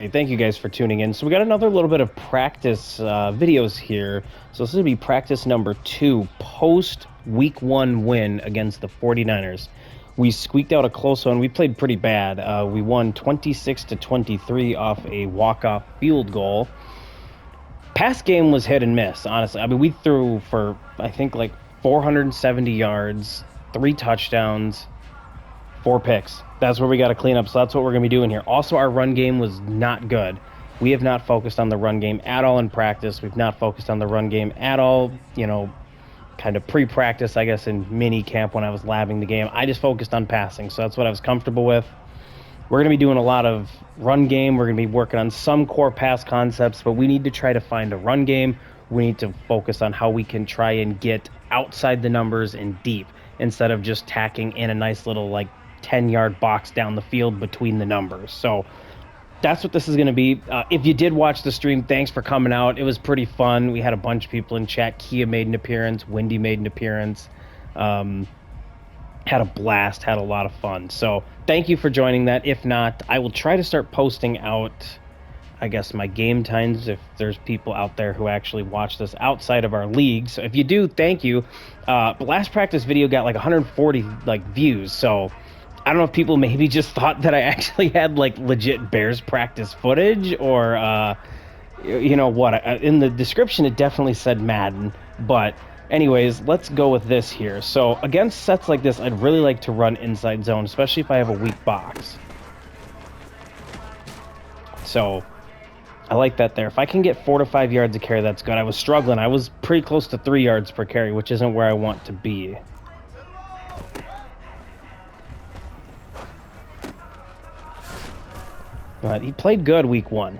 Hey, thank you guys for tuning in. So we got another little bit of practice videos here. So this is going to be practice number 2 post week 1 win against the 49ers. We squeaked out a close one. We played pretty bad. We won 26-23 off a walk-off field goal. Pass game was hit and miss, honestly. I mean, we threw for, I think, like 470 yards, 3 touchdowns, 4 picks. That's where we got to clean up. So that's what we're going to be doing here. Also, our run game was not good. We have not focused on the run game at all in practice. We've not focused on the run game at all, kind of pre-practice, I guess, in mini camp when I was labbing the game. I just focused on passing. So that's what I was comfortable with. We're going to be doing a lot of run game. We're going to be working on some core pass concepts, but we need to try to find a run game. We need to focus on how we can try and get outside the numbers and deep instead of just tacking in a nice little, 10-yard box down the field between the numbers. So that's what this is going to be. If you did watch the stream, thanks for coming out. It was pretty fun. We had a bunch of people in chat. Kia made an appearance. Wendy made an appearance. Had a blast. Had a lot of fun. So thank you for joining that. If not, I will try to start posting out, I guess, my game times if there's people out there who actually watch this outside of our league. So if you do, thank you. The last practice video got 140 views. So I don't know if people maybe just thought that I actually had legit Bears practice footage, or in the description it definitely said Madden. But anyways, let's go with this here. So against sets like this, I'd really like to run inside zone, especially if I have a weak box. So I like that there. If I can get 4 to 5 yards a carry, that's good. I was struggling. I was pretty close to 3 yards per carry, which isn't where I want to be. But he played good week 1.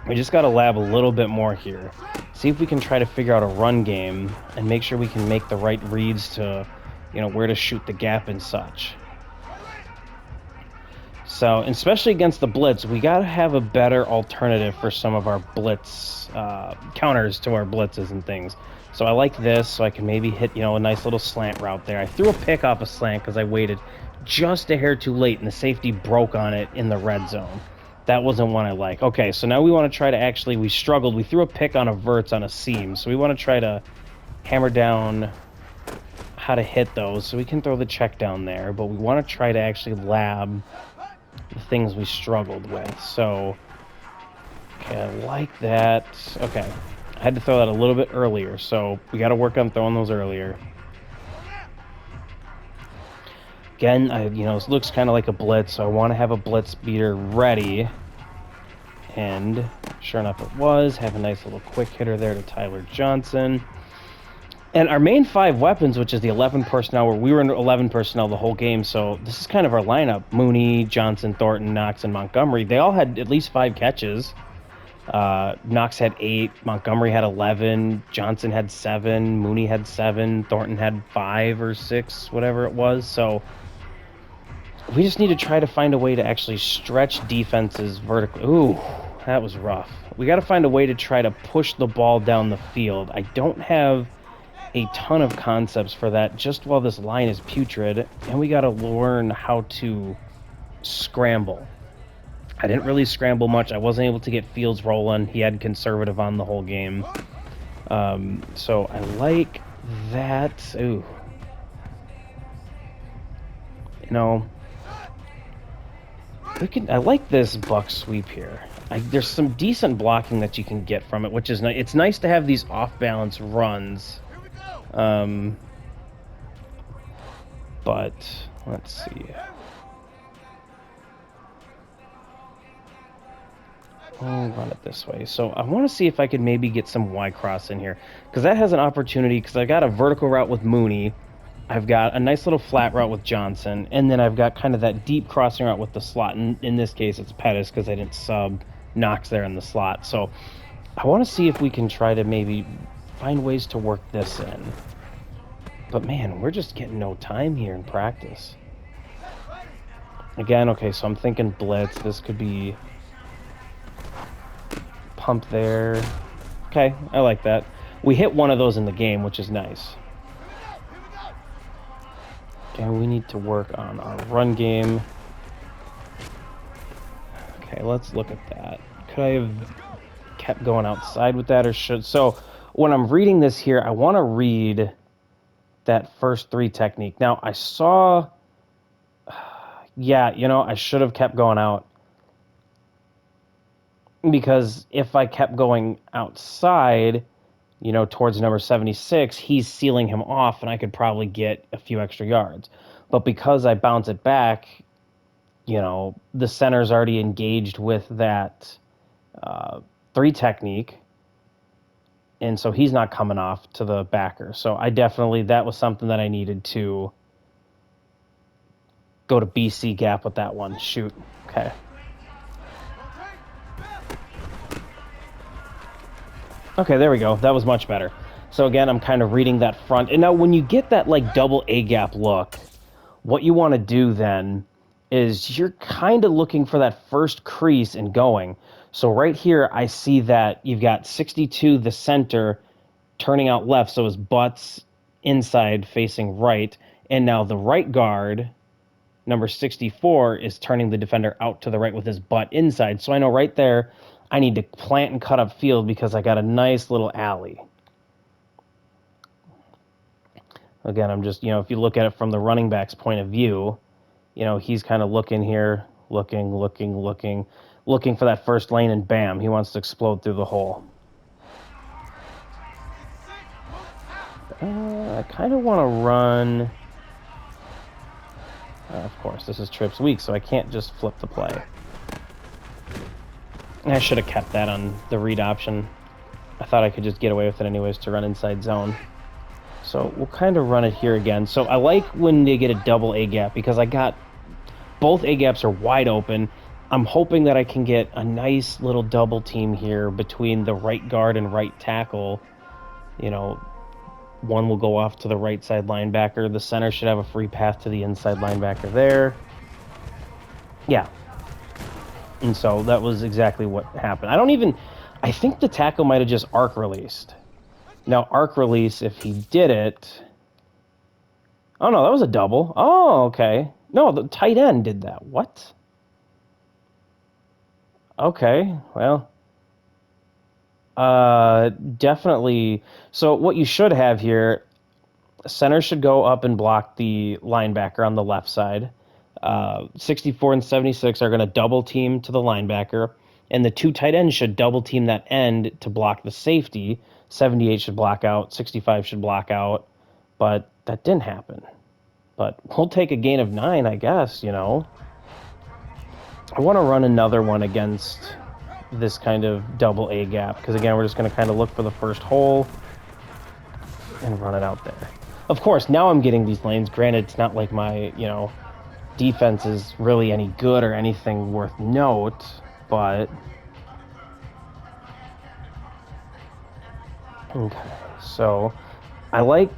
We just got to lab a little bit more here. See if we can try to figure out a run game and make sure we can make the right reads to, where to shoot the gap and such. So, especially against the blitz, we got to have a better alternative for some of our blitz counters to our blitzes and things. So I like this, so I can maybe hit, a nice little slant route there. I threw a pick off a slant because I waited just a hair too late, and the safety broke on it in the red zone. That wasn't one I like. Okay, so now we want to try to actually, we struggled. We threw a pick on a verts on a seam, so we want to try to hammer down how to hit those. So we can throw the check down there, but we want to try to actually lab the things we struggled with. So, okay, I like that. Okay, I had to throw that a little bit earlier, so we got to work on throwing those earlier. Again, it looks kind of like a blitz, so I want to have a blitz beater ready. And sure enough, it was. Have a nice little quick hitter there to Tyler Johnson. And our main 5 weapons, which is the 11 personnel, where we were in 11 personnel the whole game, so this is kind of our lineup. Mooney, Johnson, Thornton, Knox, and Montgomery. They all had at least 5 catches. Knox had 8, Montgomery had 11, Johnson had 7, Mooney had 7, Thornton had 5 or 6, whatever it was. So we just need to try to find a way to actually stretch defenses vertically. Ooh, that was rough. We got to find a way to try to push the ball down the field. I don't have a ton of concepts for that just while this line is putrid, and we got to learn how to scramble. I didn't really scramble much. I wasn't able to get Fields rolling. He had conservative on the whole game. So I like that. Ooh. I like this buck sweep here. There's some decent blocking that you can get from it, which is nice. It's nice to have these off-balance runs. But let's see. I'll run it this way. So I want to see if I could maybe get some Y-cross in here, because that has an opportunity, because I got a vertical route with Mooney. I've got a nice little flat route with Johnson, and then I've got kind of that deep crossing route with the slot. And in this case, it's Pettis, because I didn't sub Knox there in the slot. So I want to see if we can try to maybe find ways to work this in. But man, we're just getting no time here in practice. Again, okay, so I'm thinking blitz. This could be pump there. Okay, I like that. We hit one of those in the game, which is nice. Okay, we need to work on our run game. Okay, let's look at that. Could I have kept going outside with that, or should... So, when I'm reading this here, I want to read that first 3 technique. Now, I saw... Yeah, you know, I should have kept going out. Because if I kept going outside, you know, towards number 76, he's sealing him off, and I could probably get a few extra yards. But because I bounce it back, you know, the center's already engaged with that 3 technique, and so he's not coming off to the backer. So I definitely, that was something that I needed to go to BC gap with that one. Shoot. Okay. Okay, there we go. That was much better. So again, I'm kind of reading that front. And now when you get that like double A gap look, what you want to do then is you're kind of looking for that first crease and going. So right here, I see that you've got 62, the center, turning out left, so his butt's inside facing right. And now the right guard, number 64, is turning the defender out to the right with his butt inside. So I know right there, I need to plant and cut up field because I got a nice little alley. Again, I'm just, you know, if you look at it from the running back's point of view, you know, he's kind of looking here, looking for that first lane, and bam, he wants to explode through the hole. I kind of want to run... of course, this is trips week, so I can't just flip the play. I should have kept that on the read option. I thought I could just get away with it anyways to run inside zone. So we'll kind of run it here again. So I like when they get a double A gap because I got both A gaps are wide open. I'm hoping that I can get a nice little double team here between the right guard and right tackle. You know, one will go off to the right side linebacker. The center should have a free path to the inside linebacker there. Yeah. And so that was exactly what happened. I think the tackle might have just arc released. Now, arc release, if he did it... Oh, no, that was a double. Oh, okay. No, the tight end did that. What? Okay, well... definitely... So what you should have here, center should go up and block the linebacker on the left side. 64 and 76 are going to double team to the linebacker, and the 2 tight ends should double team that end to block the safety. 78 should block out, 65 should block out, but that didn't happen. But we'll take a gain of 9, I guess, you know. I want to run another one against this kind of double A gap, because again, we're just going to kind of look for the first hole and run it out there. Of course, now I'm getting these lanes. Granted, it's not like my, you know, defense is really any good or anything worth note, but... Okay, so I like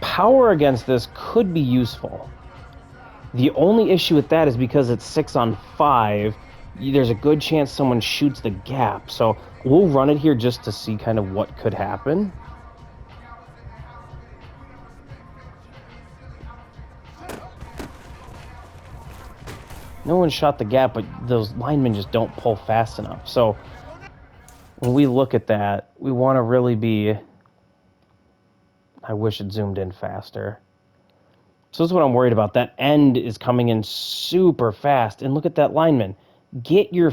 power against this could be useful. The only issue with that is because it's 6 on 5, there's a good chance someone shoots the gap. So we'll run it here just to see kind of what could happen. No one shot the gap, but those linemen just don't pull fast enough. So when we look at that, we want to really be... I wish it zoomed in faster. So this is what I'm worried about. That end is coming in super fast. And look at that lineman. Get your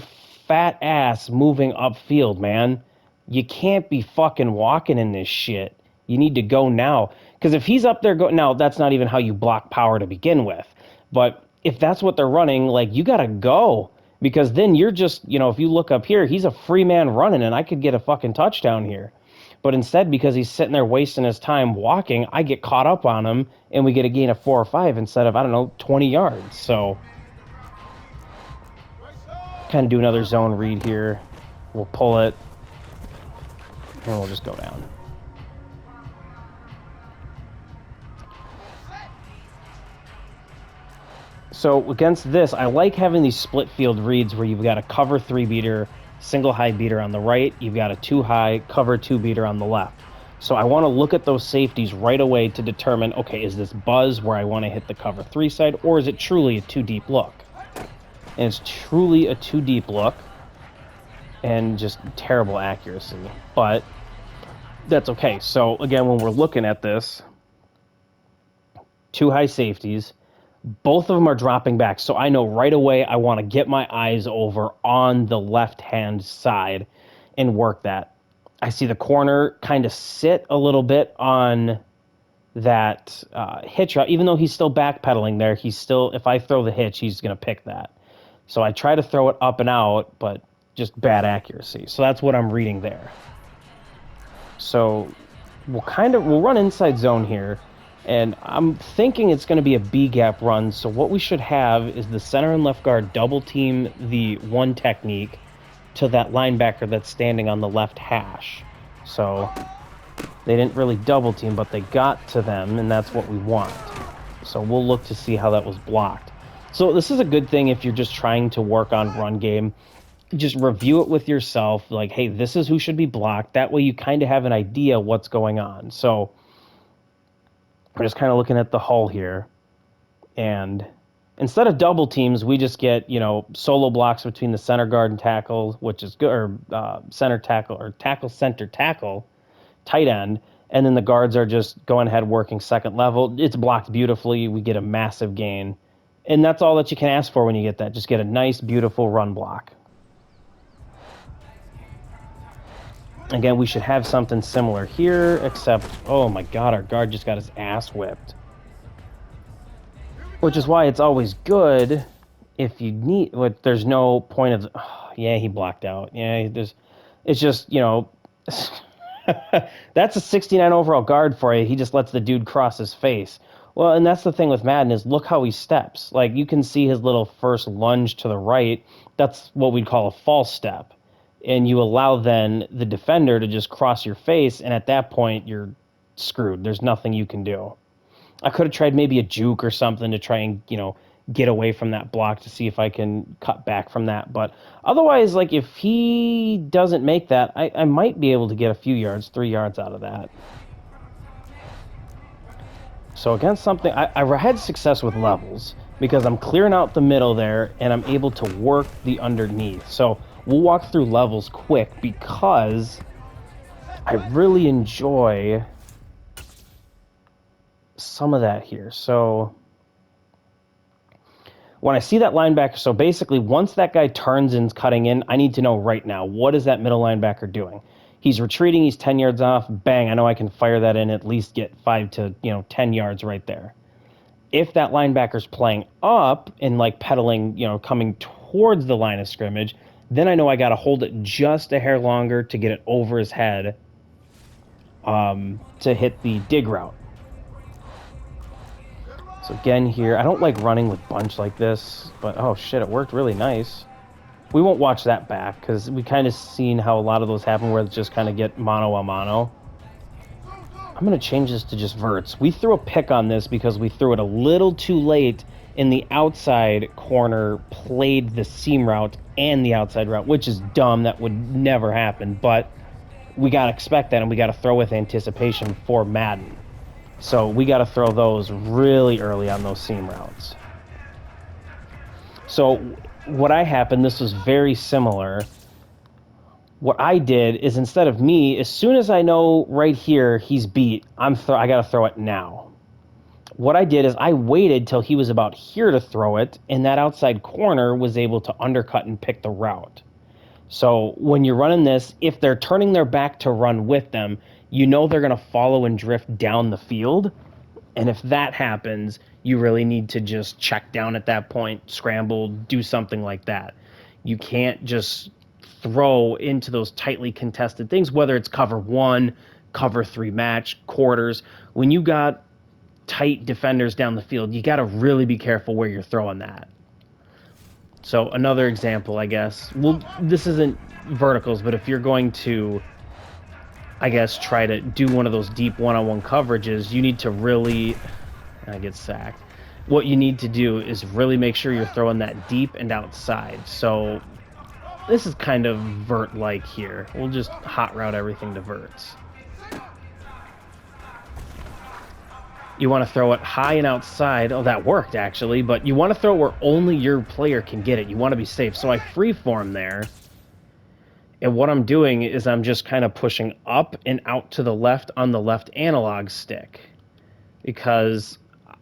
fat ass moving upfield, man. You can't be fucking walking in this shit. You need to go now. Because if he's up there... Now, that's not even how you block power to begin with. But if that's what they're running, like, you got to go. Because then you're just, you know, if you look up here, he's a free man running, and I could get a fucking touchdown here. But instead, because he's sitting there wasting his time walking, I get caught up on him, and we get a gain of 4 or 5 instead of, I don't know, 20 yards. So, kind of do another zone read here. We'll pull it, and we'll just go down. So against this, I like having these split field reads where you've got a cover 3 beater, single high beater on the right, you've got a 2 high, cover 2 beater on the left. So I want to look at those safeties right away to determine, okay, is this buzz where I want to hit the cover 3 side, or is it truly a 2 deep look? and it's truly a too deep look and just terrible accuracy. But that's okay. So again, when we're looking at this, 2 high safeties, both of them are dropping back. So I know right away I want to get my eyes over on the left-hand side and work that. I see the corner kind of sit a little bit on that hitch route. Even though he's still backpedaling there, he's still, if I throw the hitch, he's going to pick that. So I try to throw it up and out, but just bad accuracy. So that's what I'm reading there. So we'll run inside zone here, and I'm thinking it's going to be a B gap run. So what we should have is the center and left guard double team the one technique to that linebacker that's standing on the left hash. So they didn't really double team, but they got to them, and that's what we want. So we'll look to see how that was blocked. So this is a good thing if you're just trying to work on run game. Just review it with yourself, like, hey, this is who should be blocked. That way you kind of have an idea what's going on. So I'm just kind of looking at the hull here, and instead of double teams, we just get, solo blocks between the center guard and tackle, which is good, or center tackle, or tackle, center tackle, tight end, and then the guards are just going ahead working second level. It's blocked beautifully. We get a massive gain, and that's all that you can ask for when you get that. Just get a nice, beautiful run block. Again, we should have something similar here, except, oh my god, our guard just got his ass whipped. Which is why it's always good if you need, there's no point of, oh, yeah, he blocked out. Yeah, it's just, that's a 69 overall guard for you. He just lets the dude cross his face. Well, and that's the thing with Madden is look how he steps. Like, you can see his little first lunge to the right. That's what we'd call a false step. And you allow then the defender to just cross your face, and at that point, you're screwed. There's nothing you can do. I could have tried maybe a juke or something to try and, get away from that block to see if I can cut back from that. But otherwise, like, if he doesn't make that, I might be able to get a few yards, 3 yards out of that. So against something, I had success with levels because I'm clearing out the middle there, and I'm able to work the underneath. So we'll walk through levels quick because I really enjoy some of that here. So when I see that linebacker, so basically once that guy turns and is cutting in, I need to know right now, what is that middle linebacker doing? He's retreating, he's 10 yards off, bang, I know I can fire that in, at least get 5 to 10 yards right there. If that linebacker's playing up and like pedaling, coming towards the line of scrimmage, then I know I got to hold it just a hair longer to get it over his head to hit the dig route. So again here, I don't like running with bunch like this, but oh shit, it worked really nice. We won't watch that back because we kind of seen how a lot of those happen where it's just kind of get mano a mano. I'm going to change this to just verts. We threw a pick on this because we threw it a little too late in the outside corner, played the seam route and the outside route, which is dumb. That would never happen, but we got to expect that, and we got to throw with anticipation for Madden. So we got to throw those really early on those seam routes. So what happened, this was very similar. What I did is instead of me, as soon as I know right here he's beat, I got to throw it now. What I did is I waited till he was about here to throw it, and that outside corner was able to undercut and pick the route. So when you're running this, if they're turning their back to run with them, they're going to follow and drift down the field. And if that happens, you really need to just check down at that point, scramble, do something like that. You can't just throw into those tightly contested things, whether it's cover 1, cover 3 match, quarters. When you got tight defenders down the field, you got to really be careful where you're throwing that. So another example, I guess. Well, this isn't verticals, but if you're going to, I guess, try to do one of those deep one-on-one coverages, you need to really, I get sacked. What you need to do is really make sure you're throwing that deep and outside. So this is kind of vert-like here. We'll just hot route everything to verts. You want to throw it high and outside. Oh, that worked, actually. But you want to throw it where only your player can get it. You want to be safe. So I freeform there. And what I'm doing is I'm just kind of pushing up and out to the left on the left analog stick. Because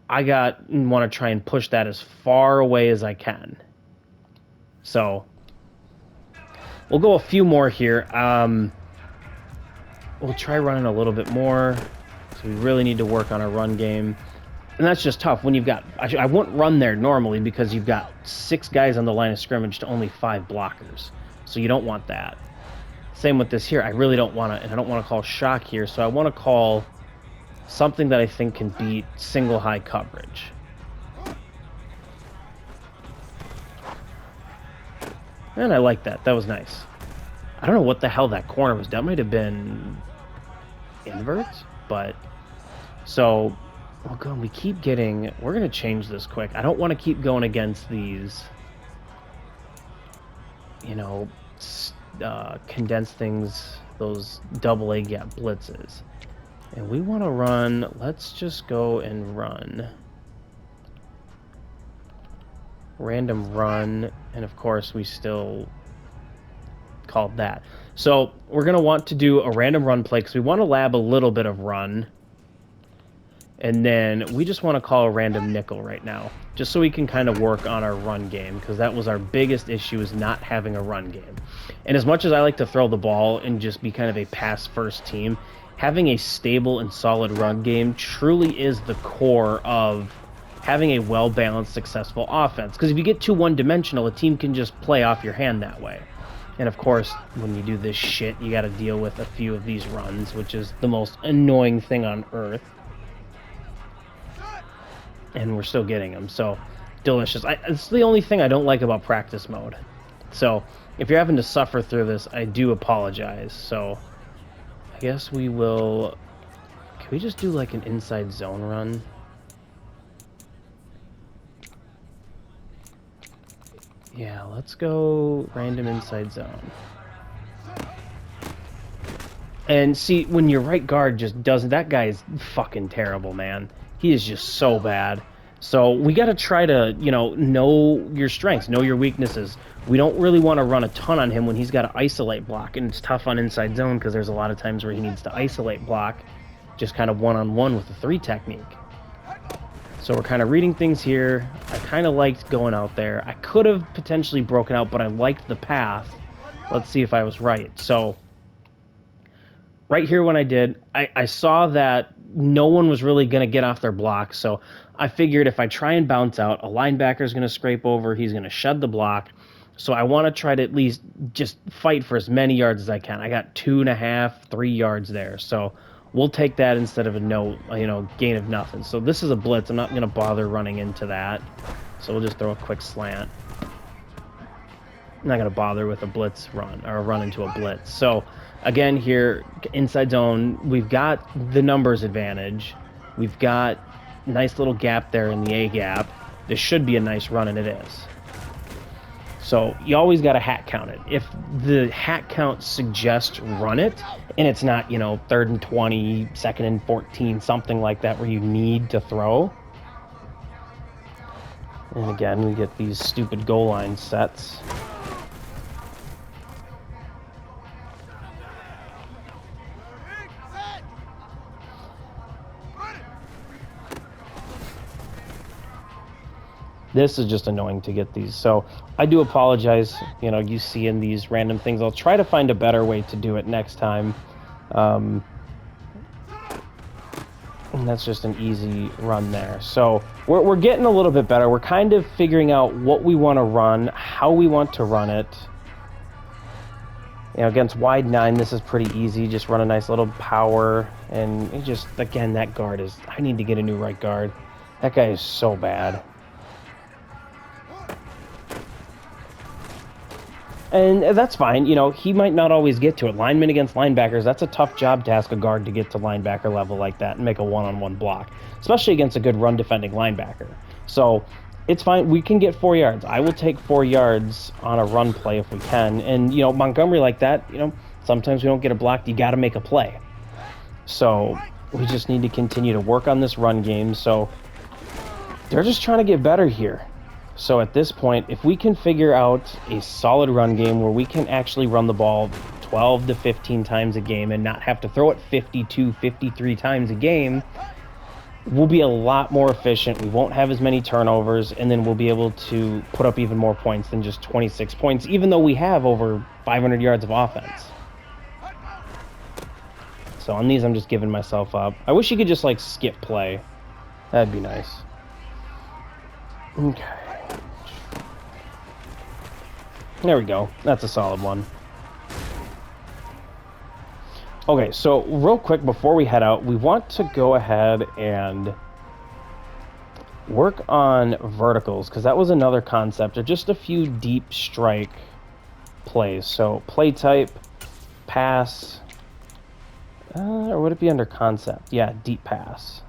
I want to try and push that as far away as I can. So we'll go a few more here. We'll try running a little bit more. So we really need to work on our run game. And that's just tough when you've got... I wouldn't run there normally because you've got 6 guys on the line of scrimmage to only 5 blockers. So you don't want that. Same with this here. I really don't want to... And I don't want to call shock here. So I want to call something that I think can beat single high coverage. And I like that. That was nice. I don't know what the hell that corner was. That might have been invert, but... So, oh god, we keep getting... We're going to change this quick. I don't want to keep going against these, you know, condensed things, those double A gap blitzes. And we want to run... Let's just go and run. Random run, and of course we still called that. So we're going to want to do a random run play because we want to lab a little bit of run. And then we just want to call a random nickel right now, just so we can kind of work on our run game, because that was our biggest issue, is not having a run game. And as much as I like to throw the ball and just be kind of a pass-first team, having a stable and solid run game truly is the core of having a well-balanced, successful offense. Because if you get too one-dimensional, a team can just play off your hand that way. And of course, when you do this shit, you got to deal with a few of these runs, which is the most annoying thing on earth. And we're still getting them, so delicious. It's the only thing I don't like about practice mode. So if you're having to suffer through this, I do apologize. So I guess we will... Can we just do like an inside zone run? Yeah, let's go random inside zone. And see, when your right guard just doesn't... That guy is fucking terrible, man. He is just so bad. So we got to try to, you know your strengths, know your weaknesses. We don't really want to run a ton on him when he's got to isolate block. And it's tough on inside zone because there's a lot of times where he needs to isolate block just kind of one-on-one with the 3 technique. So we're kind of reading things here. I kind of liked going out there. I could have potentially broken out, but I liked the path. Let's see if I was right. So right here when I did, I saw that no one was really going to get off their block, so I figured if I try and bounce out, a linebacker is going to scrape over, he's going to shed the block, so I want to try to at least just fight for as many yards as I can. I got 2.5, 3 yards there, so we'll take that instead of a gain of nothing. So this is a blitz. I'm not going to bother running into that, so we'll just throw a quick slant. I'm not going to bother with a blitz run, or a run into a blitz. So again here, inside zone, we've got the numbers advantage. We've got a nice little gap there in the A gap. This should be a nice run, and it is. So you always got to hat count it. If the hat count suggests run it, and it's not, 3rd and 20, 2nd and 14, something like that where you need to throw. And again, we get these stupid goal line sets. This is just annoying to get these, so I do apologize, you seeing these random things. I'll try to find a better way to do it next time. And that's just an easy run there. So we're getting a little bit better. We're kind of figuring out what we want to run, how we want to run it. Against wide 9, this is pretty easy. Just run a nice little power, and it just, again, that guard is... I need to get a new right guard. That guy is so bad. And that's fine. He might not always get to it. Linemen against linebackers, that's a tough job to ask a guard to get to linebacker level like that and make a one-on-one block, especially against a good run-defending linebacker. So it's fine. We can get 4 yards. I will take 4 yards on a run play if we can. And, Montgomery like that, sometimes we don't get a block. You got to make a play. So We just need to continue to work on this run game. So they're just trying to get better here. So at this point, if we can figure out a solid run game where we can actually run the ball 12 to 15 times a game and not have to throw it 52, 53 times a game, we'll be a lot more efficient. We won't have as many turnovers, and then we'll be able to put up even more points than just 26 points, even though we have over 500 yards of offense. So on these, I'm just giving myself up. I wish you could just, like, skip play. That'd be nice. Okay. There we go. That's a solid one. Okay, so real quick before we head out, we want to go ahead and work on verticals, because that was another concept, or just a few deep strike plays. So play type, pass, or would it be under concept? Yeah, deep pass.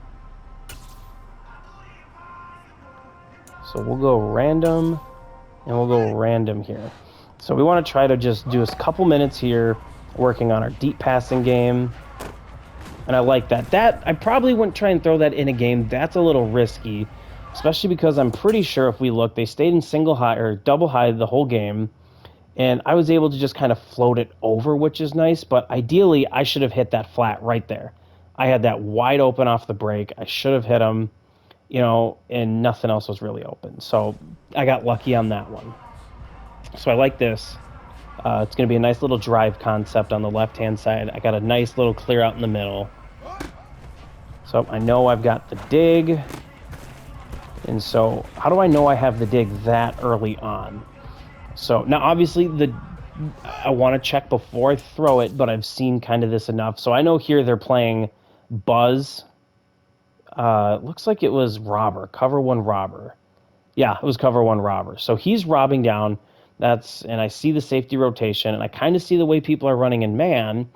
So we'll go random, and we'll go random here. So we want to try to just do a couple minutes here working on our deep passing game. And I like that. I probably wouldn't try and throw that in a game. That's a little risky, especially because I'm pretty sure if we look, they stayed in single high or double high the whole game. And I was able to just kind of float it over, which is nice. But ideally, I should have hit that flat right there. I had that wide open off the break. I should have hit him, you know, and nothing else was really open. So I got lucky on that one. So I like this. It's going to be a nice little drive concept on the left-hand side. I got a nice little clear out in the middle. So I know I've got the dig. And so how do I know I have the dig that early on? So now obviously I want to check before I throw it, but I've seen kind of this enough. So I know here they're playing Buzz. Looks like it was Robber, cover one Robber. Yeah, it was cover one Robber. So he's robbing down. And I see the safety rotation, and I kind of see the way people are running in man.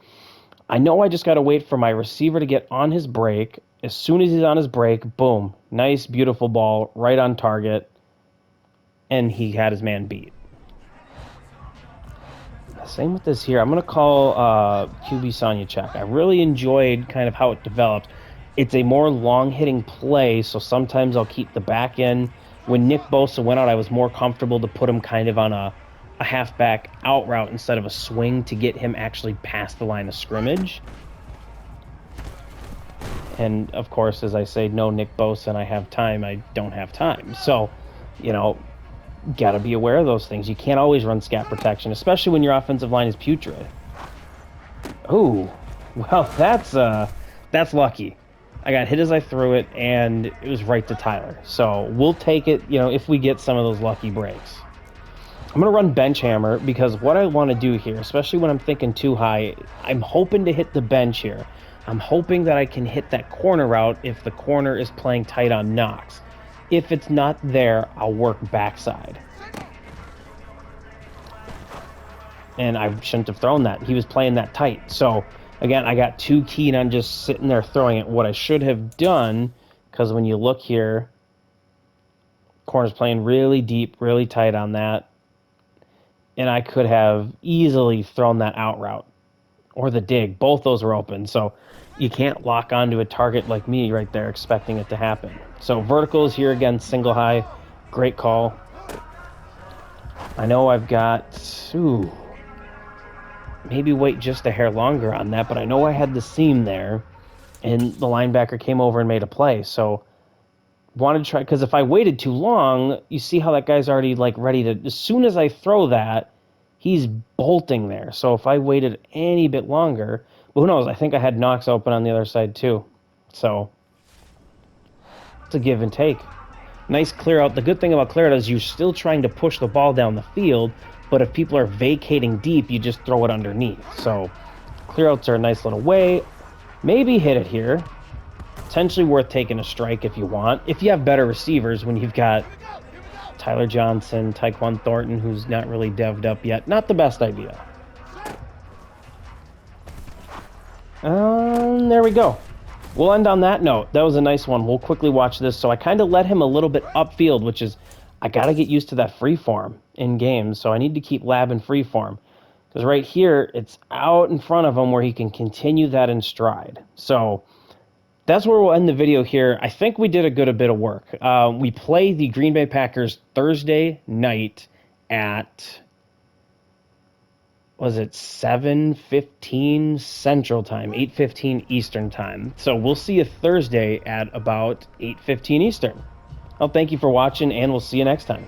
I know I just got to wait for my receiver to get on his break. As soon as he's on his break, boom, nice, beautiful ball, right on target, and he had his man beat. Same with this here. I'm going to call QB Sonya check. I really enjoyed kind of how it developed. It's a more long-hitting play, so sometimes I'll keep the back end. When Nick Bosa went out, I was more comfortable to put him kind of on a halfback out route instead of a swing to get him actually past the line of scrimmage. And, of course, as I say, no Nick Bosa and I have time, I don't have time. So, you know, got to be aware of those things. You can't always run scat protection, especially when your offensive line is putrid. Oh, well, that's lucky. I got hit as I threw it, and it was right to Tyler. So we'll take it, you know, if we get some of those lucky breaks. I'm going to run bench hammer because what I want to do here, especially when I'm thinking too high, I'm hoping to hit the bench here. I'm hoping that I can hit that corner route if the corner is playing tight on Knox. If it's not there, I'll work backside. And I shouldn't have thrown that. He was playing that tight. So again, I got too keen on just sitting there throwing it. What I should have done, because when you look here, corner's playing really deep, really tight on that. And I could have easily thrown that out route or the dig. Both those were open. So you can't lock onto a target like me right there expecting it to happen. So verticals here again, single high. Great call. I know I've got... maybe wait just a hair longer on that, but I know I had the seam there, and the linebacker came over and made a play. So wanted to try, because if I waited too long, you see how that guy's already like ready to, as soon as I throw that, he's bolting there. So if I waited any bit longer, but who knows, I think I had Knox open on the other side too. So it's a give and take. Nice clear out. The good thing about clear out is you're still trying to push the ball down the field, but if people are vacating deep, you just throw it underneath. So clear outs are a nice little way. Maybe hit it here. Potentially worth taking a strike if you want. If you have better receivers, when you've got Tyler Johnson, Tyquan Thornton, who's not really devved up yet. Not the best idea. There we go. We'll end on that note. That was a nice one. We'll quickly watch this. So I kind of let him a little bit upfield, which is, I got to get used to that free form in games. So I need to keep labbing free form. Because right here, it's out in front of him where he can continue that in stride. So that's where we'll end the video here. I think we did a good bit of work. We play the Green Bay Packers Thursday night at, was it 7:15 Central Time, 8:15 Eastern Time. So we'll see you Thursday at about 8:15 Eastern. Well, thank you for watching, and we'll see you next time.